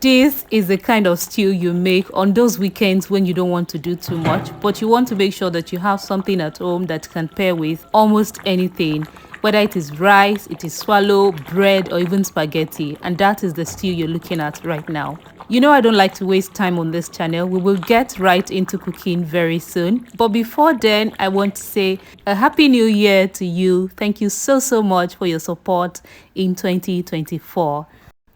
This is the kind of stew you make on those weekends when you don't want to do too much, but you want to make sure that you have something at home that can pair with almost anything, whether it is rice, it is swallow, bread, or even spaghetti. And that is the stew you're looking at right now. You know I don't like to waste time on this channel. We will get right into cooking very soon. But before then, I want to say a happy new year to you. Thank you so much for your support in 2024.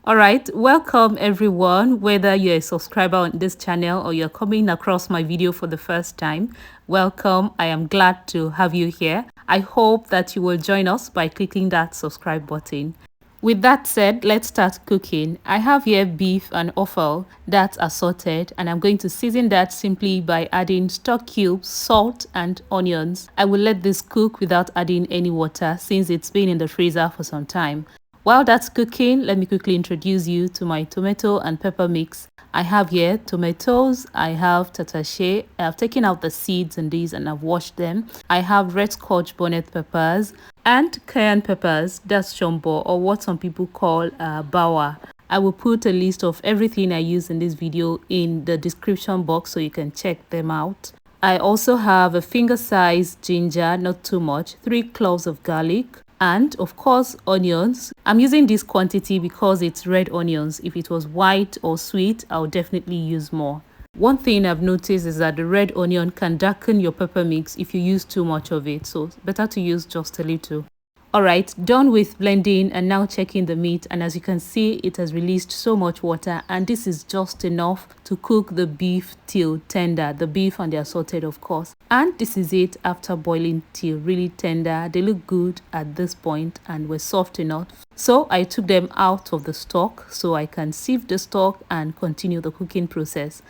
Alright, welcome everyone, whether you're a subscriber on this channel or you're coming across my video for the first time. Welcome, I am glad to have you here. I hope that you will join us by clicking that subscribe button. With that said, let's start cooking. I have here beef and offal that's assorted, and I'm going to season that simply by adding stock cubes, salt and onions. I will let this cook without adding any water since it's been in the freezer for some time. While that's cooking, let me quickly introduce you to my tomato and pepper mix. I have here tomatoes, I have tatashe, I've taken out the seeds in these and I've washed them. I have red scotch bonnet peppers and cayenne peppers, that's shombo, or what some people call bawa. I will put a list of everything I use in this video in the description box so you can check them out. I also have a finger-sized ginger, not too much, 3 cloves of garlic, and of course onions. I'm using this quantity because it's red onions. If it was white or sweet, I'll definitely use more. One thing I've noticed is that the red onion can darken your pepper mix if you use too much of it, so better to use just a little. Alright, done with blending and now checking the meat, and as you can see, it has released so much water, and this is just enough to cook the beef till tender, the beef and the assorted of course. And this is it after boiling till really tender. They look good at this point and were soft enough. So I took them out of the stock so I can sieve the stock and continue the cooking process.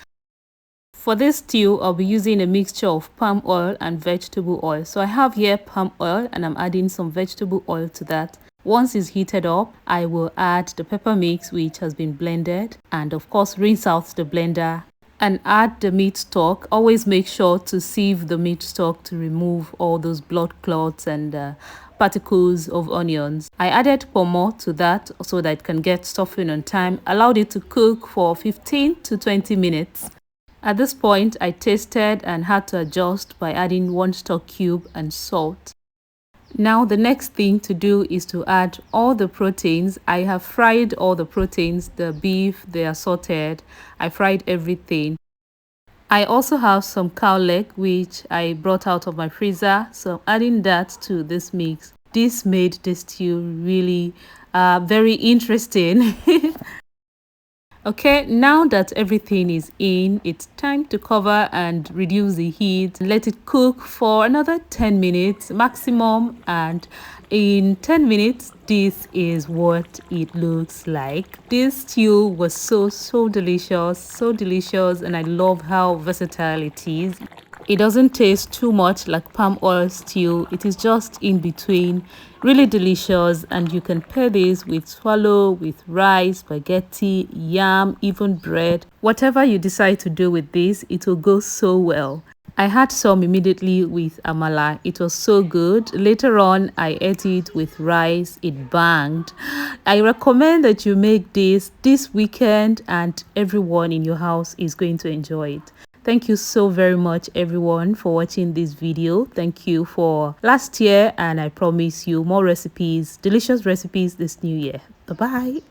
For this stew, I'll be using a mixture of palm oil and vegetable oil. So I have here palm oil and I'm adding some vegetable oil to that. Once it's heated up, I will add the pepper mix which has been blended, and of course rinse out the blender and add the meat stock. Always make sure to sieve the meat stock to remove all those blood clots and particles of onions. I added Ponmo to that so that it can get softened on time. Allowed it to cook for 15 to 20 minutes. At this point, I tasted and had to adjust by adding 1 stock cube and salt. Now the next thing to do is to add all the proteins. I have fried all the proteins, the beef, the assorted. I fried everything. I also have some Cowleg which I brought out of my freezer, so adding that to this mix. This made this stew really very interesting. Okay, now that everything is in, it's time to cover and reduce the heat. Let it cook for another 10 minutes maximum, and in 10 minutes this is what it looks like. This stew was so delicious, and I love how versatile it is. It doesn't taste too much like palm oil stew. It is just in between, really delicious, and you can pair this with swallow, with rice, spaghetti, yam, even bread. Whatever you decide to do with this, it will go so well. I had some immediately with amala. It was so good. Later on, I ate it with rice. It banged. I recommend that you make this weekend and everyone in your house is going to enjoy it. Thank you so very much everyone for watching this video. Thank you for last year, and I promise you more recipes, delicious recipes this new year. Bye bye.